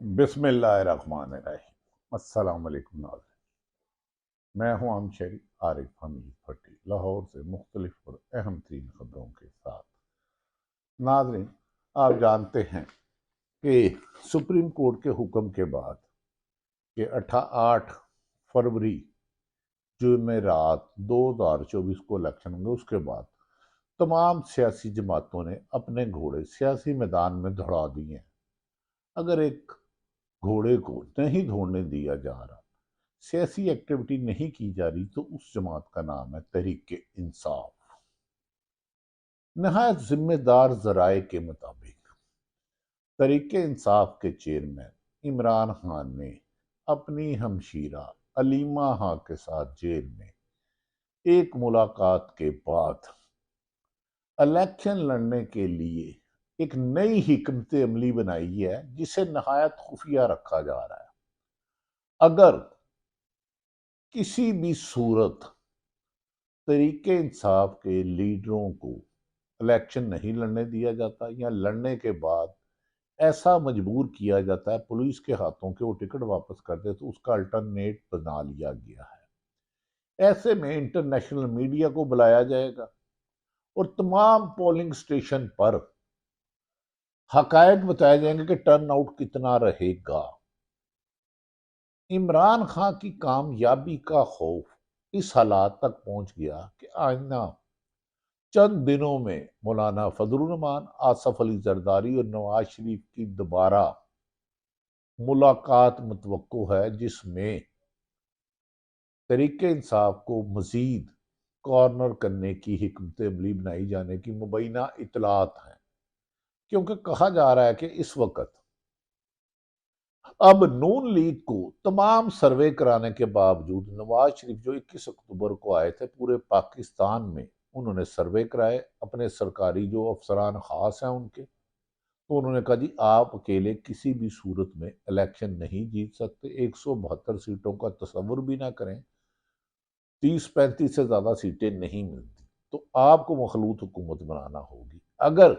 بسم اللہ الرحمن الرحیم۔ السلام علیکم ناظرین، میں ہوں عام شہری عارف حمید بھٹی، لاہور سے مختلف اور اہم ترین خبروں کے ساتھ۔ ناظرین، آپ جانتے ہیں کہ سپریم کورٹ کے حکم کے بعد کہ 8 فروری جمعرات 2024 کو الیکشن ہوں گے، اس کے بعد تمام سیاسی جماعتوں نے اپنے گھوڑے سیاسی میدان میں دوڑا دیے ہیں۔ اگر ایک گھوڑے کو نہیں دوڑنے دیا جا رہا، سیاسی ایکٹیویٹی نہیں کی جا رہی، تو اس جماعت کا نام ہے تحریک انصاف۔ نہایت ذمہ دار ذرائع کے مطابق تحریک انصاف کے چیئرمین عمران خان نے اپنی ہمشیرہ علیمہ خان کے ساتھ جیل میں ایک ملاقات کے بعد الیکشن لڑنے کے لیے ایک نئی حکمت عملی بنائی ہے، جسے نہایت خفیہ رکھا جا رہا ہے۔ اگر کسی بھی صورت تحریک انصاف کے لیڈروں کو الیکشن نہیں لڑنے دیا جاتا، یا لڑنے کے بعد ایسا مجبور کیا جاتا ہے پولیس کے ہاتھوں کہ وہ ٹکٹ واپس کر دے، تو اس کا الٹرنیٹ بنا لیا گیا ہے۔ ایسے میں انٹرنیشنل میڈیا کو بلایا جائے گا اور تمام پولنگ سٹیشن پر حقائق بتائے جائیں گے کہ ٹرن آؤٹ کتنا رہے گا۔ عمران خان کی کامیابی کا خوف اس حالات تک پہنچ گیا کہ آئندہ چند دنوں میں مولانا فضل الرحمان، آصف علی زرداری اور نواز شریف کی دوبارہ ملاقات متوقع ہے، جس میں تحریک انصاف کو مزید کارنر کرنے کی حکمت عملی بنائی جانے کی مبینہ اطلاعات ہیں، کیونکہ کہا جا رہا ہے کہ اس وقت اب نون لیگ کو تمام سروے کرانے کے باوجود نواز شریف جو 21 اکتوبر کو آئے تھے، پورے پاکستان میں انہوں نے سروے کرائے اپنے سرکاری جو افسران خاص ہیں ان کے، تو انہوں نے کہا جی آپ اکیلے کسی بھی صورت میں الیکشن نہیں جیت سکتے، 172 سیٹوں کا تصور بھی نہ کریں، 30-35 سے زیادہ سیٹیں نہیں ملتی، تو آپ کو مخلوط حکومت بنانا ہوگی۔ اگر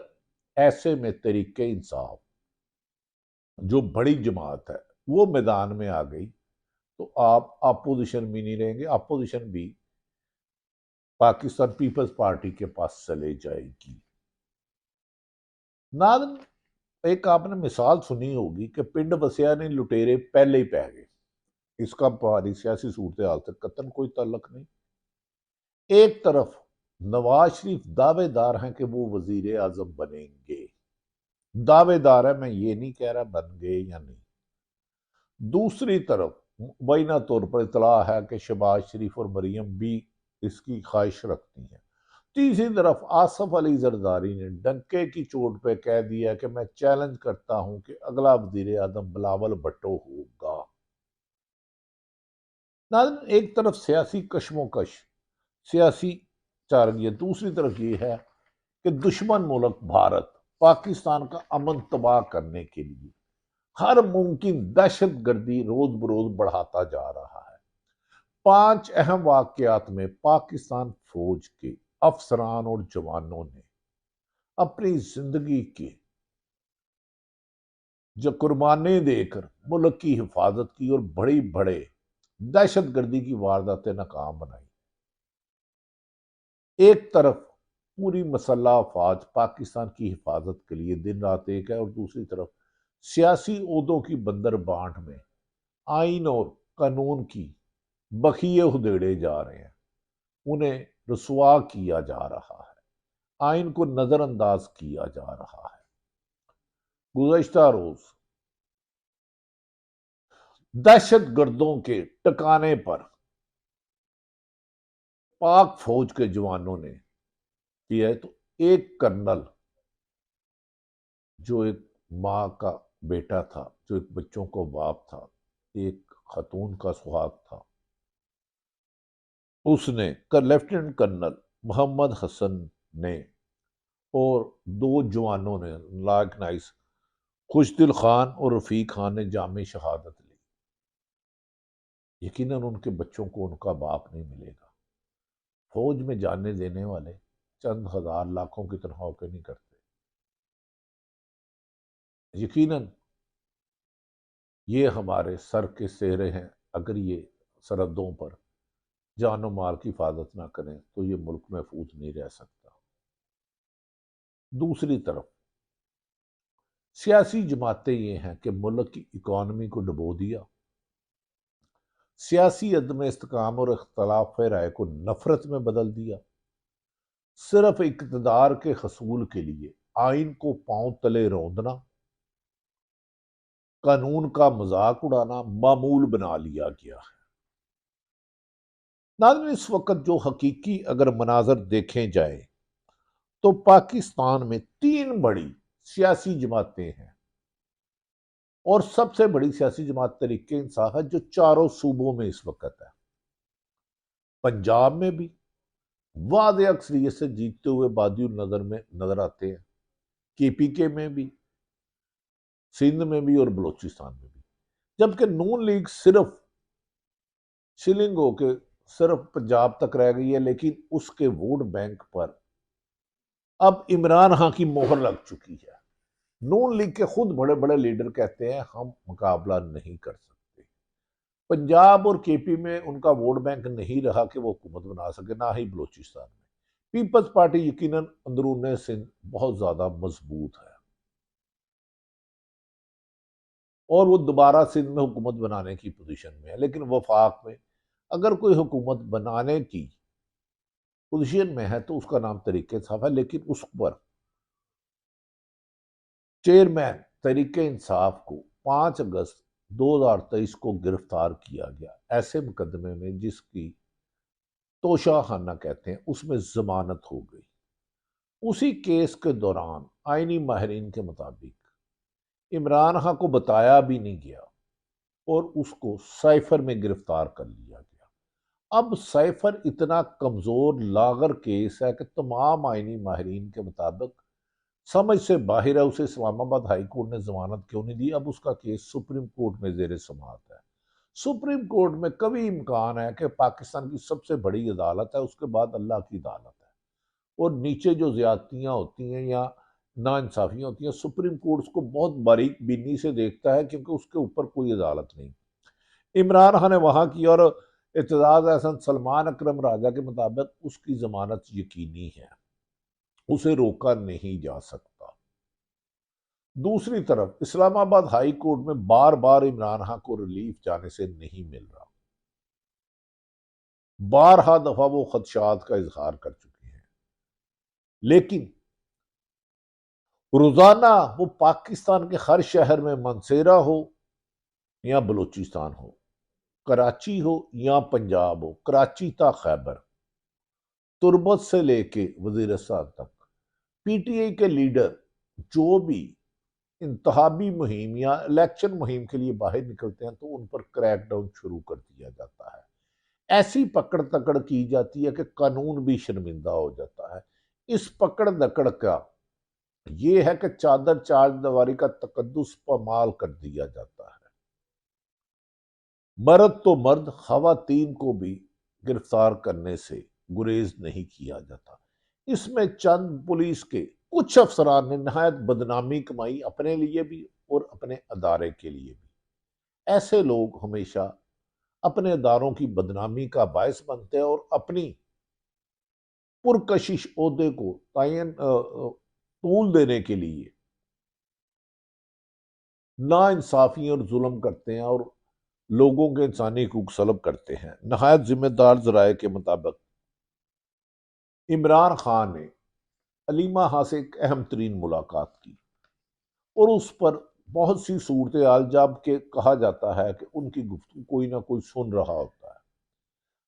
ایسے میں تحریک انصاف جو بڑی جماعت ہے وہ میدان میں آ گئی، تو آپ اپوزیشن بھی نہیں رہیں گے، اپوزیشن بھی پاکستان پیپلز پارٹی کے پاس چلے جائے گی۔ ناظرین، ایک آپ نے مثال سنی ہوگی کہ پنڈ بسیا نے لٹیرے پہلے ہی پہ گئے، اس کا ہماری سیاسی صورتحال سے قطعاً کوئی تعلق نہیں۔ ایک طرف نواز شریف دعوے دار ہیں کہ وہ وزیر اعظم بنیں گے، دعوے دار ہے، میں یہ نہیں کہہ رہا بن گئے یا نہیں۔ دوسری طرف مبینہ طور پر اطلاع ہے کہ شہباز شریف اور مریم بھی اس کی خواہش رکھتی ہیں۔ تیسری طرف آصف علی زرداری نے ڈنکے کی چوٹ پہ کہہ دیا کہ میں چیلنج کرتا ہوں کہ اگلا وزیر اعظم بلاول بھٹو ہوگا۔ ناظرین، ایک طرف سیاسی کشمکش، سیاسی چارگیاں، دوسری طرف یہ ہے کہ دشمن ملک بھارت پاکستان کا امن تباہ کرنے کے لیے ہر ممکن دہشت گردی روز بروز بڑھاتا جا رہا ہے۔ 5 اہم واقعات میں پاکستان فوج کے افسران اور جوانوں نے اپنی زندگی کے جو قربانی دے کر ملک کی حفاظت کی اور بڑے بڑے دہشت گردی کی وارداتیں ناکام بنائی۔ ایک طرف پوری مسلح افواج پاکستان کی حفاظت کے لیے دن رات ایک ہے، اور دوسری طرف سیاسی عہدوں کی بندر بانٹ میں آئین اور قانون کی بخیے ادھیڑے جا رہے ہیں، انہیں رسوا کیا جا رہا ہے، آئین کو نظر انداز کیا جا رہا ہے۔ گزشتہ روز دہشت گردوں کے ٹکانے پر پاک فوج کے جوانوں نے کیا ہے، تو ایک کرنل جو ایک ماں کا بیٹا تھا، جو ایک بچوں کو باپ تھا، ایک خاتون کا سہاگ تھا، اس نے لیفٹیننٹ کرنل محمد حسن نے اور 2 جوانوں نے لائق نائس خوشدل خان اور رفیق خان نے جامع شہادت لی۔ یقیناً ان کے بچوں کو ان کا باپ نہیں ملے گا۔ فوج میں جانے دینے والے چند ہزار لاکھوں کی تنخواہ کے نہیں کرتے۔ یقیناً یہ ہمارے سر کے سہرے ہیں، اگر یہ سرحدوں پر جان و مال کی حفاظت نہ کریں تو یہ ملک محفوظ نہیں رہ سکتا۔ دوسری طرف سیاسی جماعتیں یہ ہیں کہ ملک کی اکانومی کو ڈبو دیا، سیاسی عدم استحکام اور اختلاف رائے کو نفرت میں بدل دیا، صرف اقتدار کے حصول کے لیے آئین کو پاؤں تلے روندنا، قانون کا مذاق اڑانا معمول بنا لیا گیا ہے۔ ناظرین، اس وقت جو حقیقی اگر مناظر دیکھیں جائیں تو پاکستان میں 3 بڑی سیاسی جماعتیں ہیں، اور سب سے بڑی سیاسی جماعت تحریک انصاف ہے جو 4 صوبوں میں اس وقت ہے۔ پنجاب میں بھی واضح اکثریت سے جیتتے ہوئے بادی النظر میں نظر آتے ہیں، KPK میں بھی، سندھ میں بھی اور بلوچستان میں بھی، جبکہ نون لیگ صرف شلنگ ہو کے صرف پنجاب تک رہ گئی ہے، لیکن اس کے ووٹ بینک پر اب عمران خان کی مہر لگ چکی ہے۔ نون لیگ کے خود بڑے بڑے لیڈر کہتے ہیں ہم مقابلہ نہیں کر سکتے۔ پنجاب اور KP میں ان کا ووٹ بینک نہیں رہا کہ وہ حکومت بنا سکے، نہ ہی بلوچستان میں۔ پیپلز پارٹی یقیناً اندرون سندھ بہت زیادہ مضبوط ہے اور وہ دوبارہ سندھ میں حکومت بنانے کی پوزیشن میں ہے، لیکن وفاق میں اگر کوئی حکومت بنانے کی پوزیشن میں ہے تو اس کا نام تحریک انصاف ہے، لیکن اس پر چیئرمین تحریک انصاف کو 5 اگست 2023 کو گرفتار کیا گیا ایسے مقدمے میں جس کی توشہ خانہ کہتے ہیں، اس میں ضمانت ہو گئی۔ اسی کیس کے دوران آئینی ماہرین کے مطابق عمران خان کو بتایا بھی نہیں گیا اور اس کو سائفر میں گرفتار کر لیا گیا۔ اب سائفر اتنا کمزور لاغر کیس ہے کہ تمام آئینی ماہرین کے مطابق سمجھ سے باہر ہے، اسے اسلام آباد ہائی کورٹ نے ضمانت کیوں نہیں دی۔ اب اس کا کیس سپریم کورٹ میں زیر سماعت ہے۔ سپریم کورٹ میں کبھی امکان ہے کہ پاکستان کی سب سے بڑی عدالت ہے، اس کے بعد اللہ کی عدالت ہے، اور نیچے جو زیادتیاں ہوتی ہیں یا ناانصافیاں ہوتی ہیں سپریم کورٹ اس کو بہت باریک بینی سے دیکھتا ہے، کیونکہ اس کے اوپر کوئی عدالت نہیں۔ عمران خان نے وہاں کی، اور اعتزاز احسن سلمان اکرم راجہ کے مطابق اس کی ضمانت یقینی ہے، اسے روکا نہیں جا سکتا۔ دوسری طرف اسلام آباد ہائی کورٹ میں بار بار عمران خان کو ریلیف جانے سے نہیں مل رہا، بارہا دفعہ وہ خدشات کا اظہار کر چکے ہیں، لیکن روزانہ وہ پاکستان کے ہر شہر میں منصیرہ ہو یا بلوچستان ہو، کراچی ہو یا پنجاب ہو، کراچی تا خیبر، تربت سے لے کے وزیرستان تک، PTI کے لیڈر جو بھی انتخابی مہم یا الیکشن مہم کے لیے باہر نکلتے ہیں تو ان پر کریک ڈاؤن شروع کر دیا جاتا ہے۔ ایسی پکڑ تکڑ کی جاتی ہے کہ قانون بھی شرمندہ ہو جاتا ہے۔ اس پکڑ دکڑ کا یہ ہے کہ چادر چار دیواری کا تقدس پامال کر دیا جاتا ہے۔ مرد تو مرد، خواتین کو بھی گرفتار کرنے سے گریز نہیں کیا جاتا۔ اس میں چند پولیس کے کچھ افسران نے نہایت بدنامی کمائی، اپنے لیے بھی اور اپنے ادارے کے لیے بھی۔ ایسے لوگ ہمیشہ اپنے اداروں کی بدنامی کا باعث بنتے ہیں اور اپنی پرکشش عہدے کو طول دینے کے لیے ناانصافی اور ظلم کرتے ہیں اور لوگوں کے انسانی حقوق سلب کرتے ہیں۔ نہایت ذمہ دار ذرائع کے مطابق عمران خان نے علیمہ خان سے ایک اہم ترین ملاقات کی اور اس پر بہت سی صورتحال جب کہ کہا جاتا ہے کہ ان کی گفتگو کوئی نہ کوئی سن رہا ہوتا ہے۔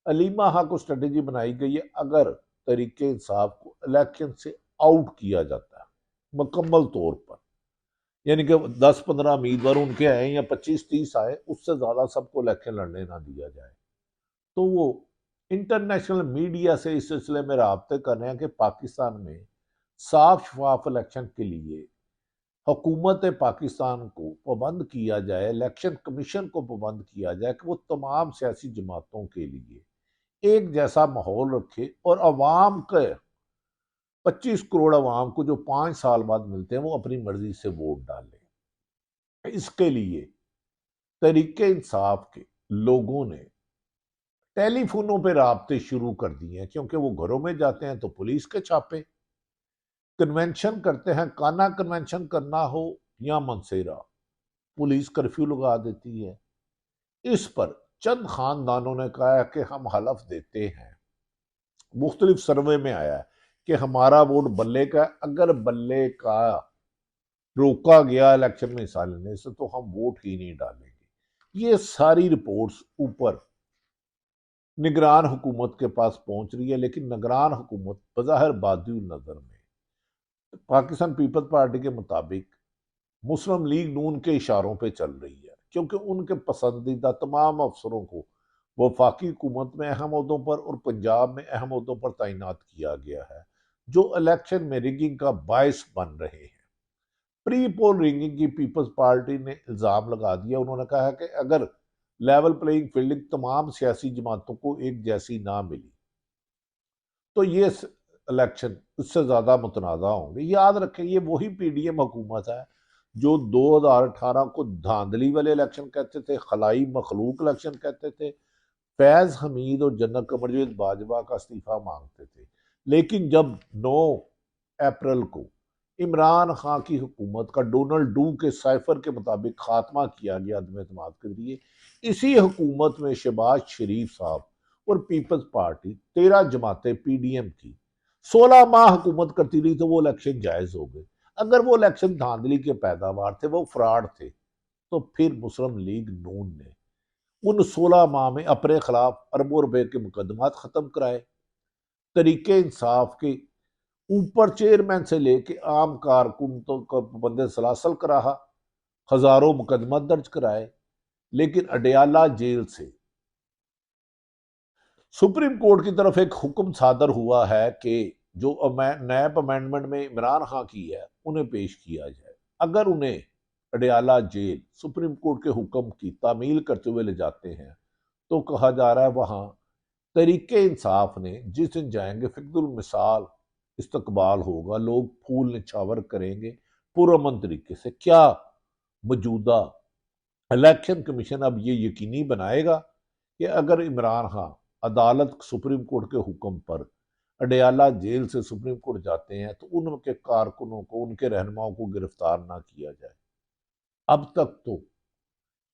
علیمہ خان کو اسٹریٹجی بنائی گئی ہے، اگر تحریک انصاف کو الیکشن سے آؤٹ کیا جاتا ہے مکمل طور پر، یعنی کہ 10-15 امیدوار ان کے آئے یا 25-30 آئے، اس سے زیادہ سب کو الیکشن لڑنے نہ دیا جائے، تو وہ انٹرنیشنل میڈیا سے اس سلسلے میں رابطے کر رہے ہیں کہ پاکستان میں صاف شفاف الیکشن کے لیے حکومت پاکستان کو پابند کیا جائے، الیکشن کمیشن کو پابند کیا جائے کہ وہ تمام سیاسی جماعتوں کے لیے ایک جیسا ماحول رکھے اور عوام کے 25 کروڑ عوام کو جو 5 سال بعد ملتے ہیں وہ اپنی مرضی سے ووٹ ڈالیں۔ اس کے لیے تحریک انصاف کے لوگوں نے ٹیلی فونوں پہ رابطے شروع کر دیے ہیں، کیونکہ وہ گھروں میں جاتے ہیں تو پولیس کے چھاپے، کنونشن کرتے ہیں، کانا کنونشن کرنا ہو یا منصیرہ، پولیس کرفیو لگا دیتی ہے۔ اس پر چند خاندانوں نے کہا ہے کہ ہم حلف دیتے ہیں، مختلف سروے میں آیا ہے کہ ہمارا ووٹ بلے کا ہے، اگر بلے کا روکا گیا الیکشن میں حصہ لینے سے تو ہم ووٹ ہی نہیں ڈالیں گے۔ یہ ساری رپورٹس اوپر نگران حکومت کے پاس پہنچ رہی ہے، لیکن نگران حکومت بظاہر بادی النظر میں پاکستان پیپلز پارٹی کے مطابق مسلم لیگ نون کے اشاروں پہ چل رہی ہے، کیونکہ ان کے پسندیدہ تمام افسروں کو وفاقی حکومت میں اہم عہدوں پر اور پنجاب میں اہم عہدوں پر تعینات کیا گیا ہے، جو الیکشن میں رگنگ کا باعث بن رہے ہیں۔ پری پول رنگنگ کی پیپلز پارٹی نے الزام لگا دیا، انہوں نے کہا کہ اگر لیول پلینگ فیلڈنگ تمام سیاسی جماعتوں کو ایک جیسی نہ ملی تو یہ الیکشن اس سے زیادہ متنازع ہوں گے۔ یاد رکھیں یہ وہی پی ڈی ایم حکومت ہے جو 2018 کو دھاندلی والے الیکشن کہتے تھے، خلائی مخلوق الیکشن کہتے تھے، فیض حمید اور جنرل قمرجیت باجوہ کا استعفیٰ مانگتے تھے، لیکن جب 9 اپریل کو عمران خان کی حکومت کا ڈونلڈ ڈو کے سائفر کے مطابق خاتمہ کیا گیا عدم اعتماد کے ذریعے، اسی حکومت میں شہباز شریف صاحب اور پیپلز پارٹی 13 جماعتیں پی ڈی ایم کی 16 ماہ حکومت کرتی رہی تو وہ الیکشن جائز ہو گئے۔ اگر وہ الیکشن دھاندلی کے پیداوار تھے، وہ فراڈ تھے، تو پھر مسلم لیگ نون نے ان 16 ماہ میں اپنے خلاف اربوں روپے کے مقدمات ختم کرائے، تحریک انصاف کے اوپر چیئرمین سے لے کے عام کارکنوں کا پابند سلاسل کراہا، ہزاروں مقدمات درج کرائے، لیکن اڈیالہ جیل سے سپریم کورٹ کی طرف ایک حکم صادر ہوا ہے کہ جو نیب امینڈمنٹ میں عمران خان کی ہے انہیں پیش کیا جائے۔ اگر انہیں اڈیالہ جیل سپریم کورٹ کے حکم کی تعمیل کرتے ہوئے لے جاتے ہیں تو کہا جا رہا ہے وہاں تحریک انصاف نے جس دن جائیں گے فقد المثال استقبال ہوگا، لوگ پھول نچھاور کریں گے پرامن طریقے سے۔ کیا موجودہ الیکشن کمیشن اب یہ یقینی بنائے گا کہ اگر عمران خان عدالت سپریم کورٹ کے حکم پر اڈیالہ جیل سے سپریم کورٹ جاتے ہیں تو ان کے کارکنوں کو، ان کے رہنماؤں کو گرفتار نہ کیا جائے؟ اب تک تو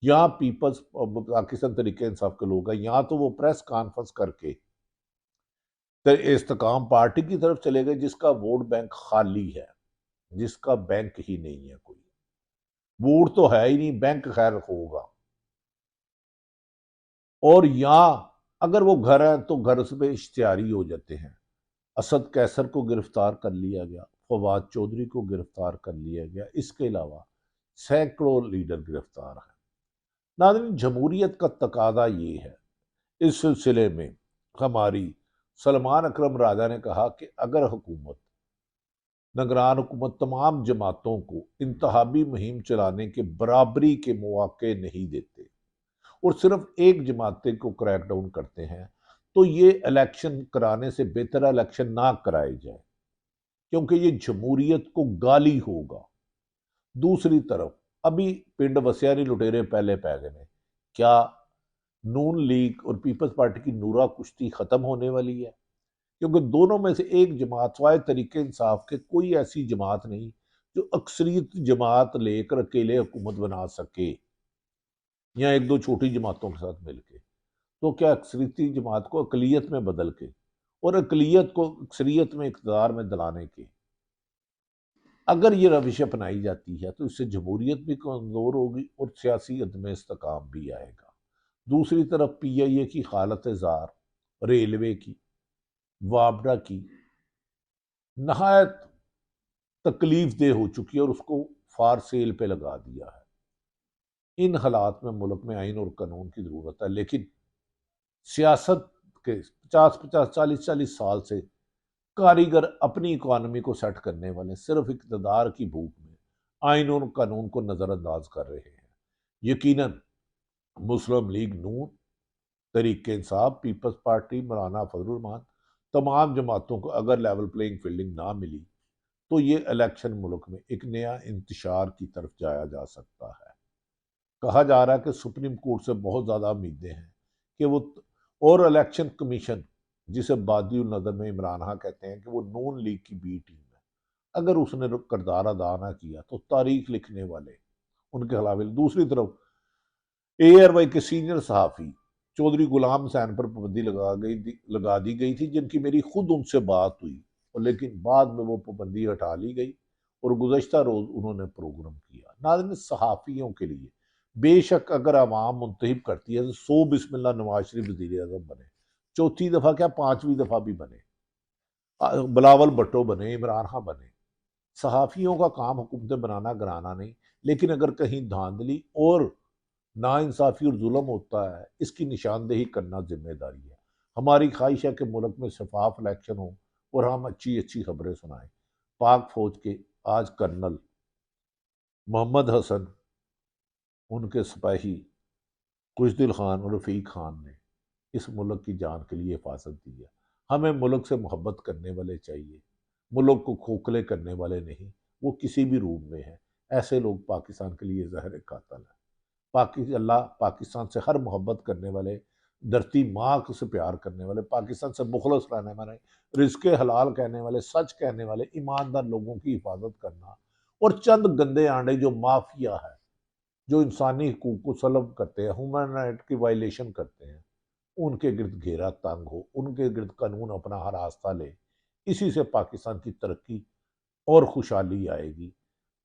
یہاں پیپلز پاکستان تحریک انصاف کے لوگ ہیں، یہاں تو وہ پریس کانفرنس کر کے استقام پارٹی کی طرف چلے گئے جس کا ووٹ بینک خالی ہے، جس کا بینک ہی نہیں ہے، کوئی ووٹ تو ہے ہی نہیں، بینک خیر ہوگا۔ اور یہاں اگر وہ گھر ہیں تو گھر سے اشتہاری ہو جاتے ہیں۔ اسد کیسر کو گرفتار کر لیا گیا، فواد چودھری کو گرفتار کر لیا گیا، اس کے علاوہ سینکڑوں لیڈر گرفتار ہیں۔ ناظرین، جمہوریت کا تقاضا یہ ہے۔ اس سلسلے میں ہماری سلمان اکرم راجہ نے کہا کہ اگر نگران حکومت تمام جماعتوں کو انتخابی مہم چلانے کے برابری کے مواقع نہیں دیتے اور صرف ایک جماعتیں کو کریک ڈاؤن کرتے ہیں تو یہ الیکشن کرانے سے بہتر الیکشن نہ کرائے جائے، کیونکہ یہ جمہوریت کو گالی ہوگا۔ دوسری طرف ابھی پنڈ وسیع نہیں لٹیرے پہلے پہ گئے ہیں، کیا نون لیگ اور پیپلز پارٹی کی نورا کشتی ختم ہونے والی ہے؟ کیونکہ دونوں میں سے ایک جماعت سوائے تحریک انصاف کے کوئی ایسی جماعت نہیں جو اکثریت جماعت لے کر اکیلے حکومت بنا سکے یا ایک دو چھوٹی جماعتوں کے ساتھ مل کے۔ تو کیا اکثریتی جماعت کو اقلیت میں بدل کے اور اقلیت کو اکثریت میں اقتدار میں دلانے کے اگر یہ روش اپنائی جاتی ہے تو اس سے جمہوریت بھی کمزور ہوگی اور سیاسی عدم استحکام بھی آئے گا۔ دوسری طرف پی آئی اے کی حالت زار، ریلوے کی، وابڈا کی نہایت تکلیف دہ ہو چکی ہے اور اس کو فار سیل پہ لگا دیا ہے۔ ان حالات میں ملک میں آئین اور قانون کی ضرورت ہے، لیکن سیاست کے 40 سال سے کاریگر اپنی اکانومی کو سیٹ کرنے والے صرف اقتدار کی بھوک میں آئین اور قانون کو نظر انداز کر رہے ہیں۔ یقیناً مسلم لیگ نون، تحریک انصاف، پیپلز پارٹی، مولانا فضل الرحمان، تمام جماعتوں کو اگر لیول پلینگ فیلڈنگ نہ ملی تو یہ الیکشن ملک میں ایک نیا انتشار کی طرف جایا جا سکتا ہے۔ کہا جا رہا ہے کہ سپریم کورٹ سے بہت زیادہ امیدیں ہیں کہ وہ، اور الیکشن کمیشن جسے بادی النظر میں عمران خان کہتے ہیں کہ وہ نون لیگ کی بی ٹیم ہے، اگر اس نے کردار ادا نہ کیا تو تاریخ لکھنے والے ان کے خلاف۔ دوسری طرف اے آر وائی کے سینئر صحافی چودھری غلام حسین پر پابندی لگا دی گئی تھی، جن کی میری خود ان سے بات ہوئی، اور لیکن بعد میں وہ پابندی ہٹا لی گئی اور گزشتہ روز انہوں نے پروگرام کیا۔ ناظرین، صحافیوں کے لیے بے شک اگر عوام منتخب کرتی ہے تو 100 بسم اللہ نواز شریف وزیر اعظم بنے، چوتھی دفعہ کیا 5ویں دفعہ بھی بنے، بلاول بھٹو بنے، عمران خان بنے۔ صحافیوں کا کام حکومتیں بنانا گرانا نہیں، لیکن اگر کہیں دھاندلی اور ناانصافی اور ظلم ہوتا ہے، اس کی نشاندہی کرنا ذمہ داری ہے۔ ہماری خواہش ہے کہ ملک میں شفاف الیکشن ہو اور ہم اچھی اچھی خبریں سنائیں۔ پاک فوج کے آج کرنل محمد حسن، ان کے سپاہی خوشدل خان اور رفیق خان نے اس ملک کی جان کے لیے حفاظت دی ہے۔ ہمیں ملک سے محبت کرنے والے چاہیے، ملک کو کھوکھلے کرنے والے نہیں۔ وہ کسی بھی روپ میں ہیں، ایسے لوگ پاکستان کے لیے زہر قاتل ہیں۔ اللہ پاکستان سے ہر محبت کرنے والے، دھرتی ماں سے پیار کرنے والے، پاکستان سے مخلص رہنے والے، رزق حلال کہنے والے، سچ کہنے والے ایماندار لوگوں کی حفاظت کرنا، اور چند گندے آنڈے جو مافیا ہے، جو انسانی حقوق کو سلب کرتے ہیں، ہیومن رائٹ کی وائلیشن کرتے ہیں، ان کے گرد گھیرا تنگ ہو، ان کے گرد قانون اپنا ہر راستہ لے۔ اسی سے پاکستان کی ترقی اور خوشحالی آئے گی۔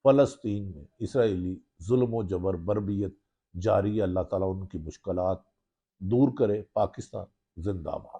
فلسطین میں اسرائیلی ظلم و جبر بربریت جاری ہے، اللہ تعالیٰ ان کی مشکلات دور کرے۔ پاکستان زندہ باد۔